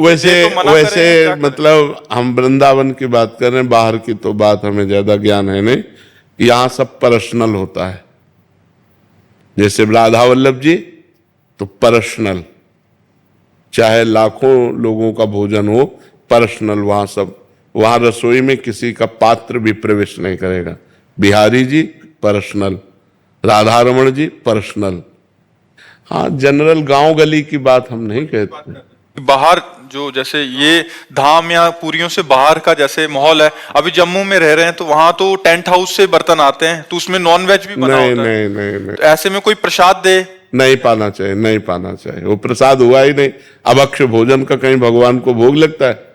वैसे ये तो मना वैसे करें, क्या करें? मतलब हम वृंदावन की बात कर रहे हैं, बाहर की तो बात हमें ज्यादा ज्ञान है नहीं। यहाँ सब पर्सनल होता है। जैसे राधा वल्लभ जी तो पर्सनल, चाहे लाखों लोगों का भोजन हो, पर्सनल वहां सब। वहां रसोई में किसी का पात्र भी प्रवेश नहीं करेगा। बिहारी जी पर्सनल, राधा रमण जी पर्सनल। हाँ, जनरल गांव गली की बात हम नहीं कहते। बाहर जो जैसे ये धाम या पुरियों से बाहर का जैसे माहौल है, अभी जम्मू में रह रहे हैं तो वहां तो टेंट हाउस से बर्तन आते हैं, तो उसमें नॉन वेज भी बना नहीं होता है। नहीं नहीं नहीं, तो ऐसे में कोई प्रसाद दे, नहीं पाना चाहिए, नहीं पाना चाहिए। वो प्रसाद हुआ ही नहीं। अभक्ष्य भोजन का कहीं भगवान को भोग लगता है?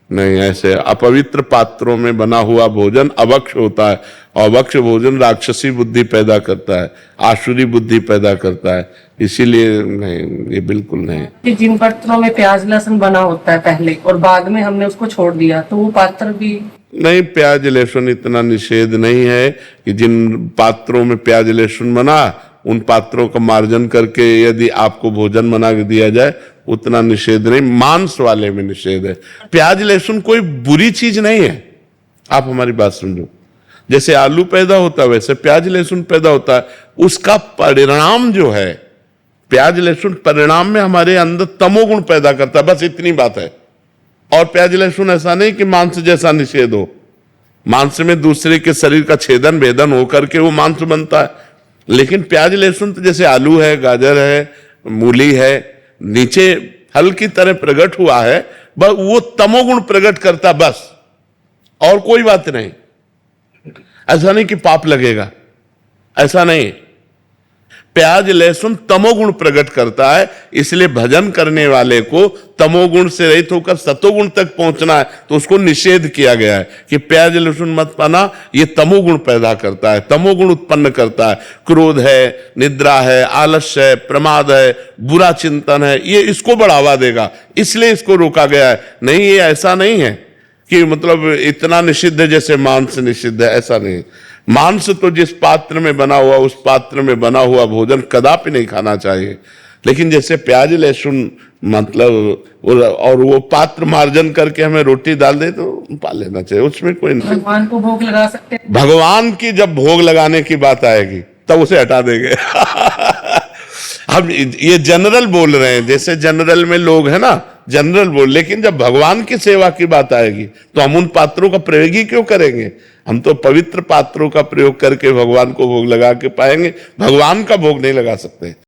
नहीं। ऐसे अपवित्र पात्रों में बना हुआ भोजन अभक्ष्य होता है। और अभक्ष्य भोजन राक्षसी बुद्धि पैदा करता है, आसुरी बुद्धि पैदा करता है। इसीलिए नहीं, ये बिल्कुल नहीं। कि जिन बर्तनों में प्याज लहसुन बना होता है पहले और बाद में हमने उसको छोड़ दिया, तो वो पात्र भी नहीं, प्याज लहसुन इतना निषेध नहीं है कि जिन पात्रों में प्याज लहसुन बना उन पात्रों का मार्जन करके यदि आपको भोजन बना के दिया जाए, उतना निषेध नहीं। मांस वाले में निषेध है। प्याज लहसुन कोई बुरी चीज नहीं है। आप हमारी बात समझो। जैसे आलू पैदा होता है वैसे प्याज लहसुन पैदा होता है। उसका परिणाम जो है, प्याज लहसुन परिणाम में हमारे अंदर तमोगुण पैदा करता है, बस इतनी बात है। और प्याज लहसुन ऐसा नहीं कि मांस जैसा निषेध हो। मांस में दूसरे के शरीर का छेदन भेदन होकर के वो मांस बनता है। लेकिन प्याज लहसुन तो जैसे आलू है, गाजर है, मूली है, नीचे फल की तरह प्रकट हुआ है, बस वो तमोगुण प्रकट करता, बस, और कोई बात नहीं। ऐसा नहीं कि पाप लगेगा, ऐसा नहीं। प्याज लहसुन तमोगुण प्रकट करता है, इसलिए भजन करने वाले को तमोगुण से रहित होकर सतोगुण तक पहुंचना है, तो उसको निषेध किया गया है कि प्याज लहसुन मत पाना, ये तमोगुण पैदा करता है, तमोगुण उत्पन्न करता है। क्रोध है, निद्रा है, आलस्य है, प्रमाद है, बुरा चिंतन है, ये इसको बढ़ावा देगा, इसलिए इसको रोका गया है। नहीं, ये ऐसा नहीं है कि मतलब इतना निषिद्ध है जैसे मांस निषिद्ध है, ऐसा नहीं। मांस तो जिस पात्र में बना हुआ, उस पात्र में बना हुआ भोजन कदापि नहीं खाना चाहिए। लेकिन जैसे प्याज लहसुन मतलब और वो पात्र मार्जन करके हमें रोटी डाल दे तो पा लेना चाहिए, उसमें कोई नहीं। भगवान को भोग लगा सकते हैं। भगवान की जब भोग लगाने की बात आएगी तब उसे हटा देंगे। हम ये जनरल बोल रहे हैं, जैसे जनरल में लोग है ना, जनरल बोल। लेकिन जब भगवान की सेवा की बात आएगी तो हम उन पात्रों का प्रयोग ही क्यों करेंगे? हम तो पवित्र पात्रों का प्रयोग करके भगवान को भोग लगा के पाएंगे, भगवान का भोग नहीं लगा सकते।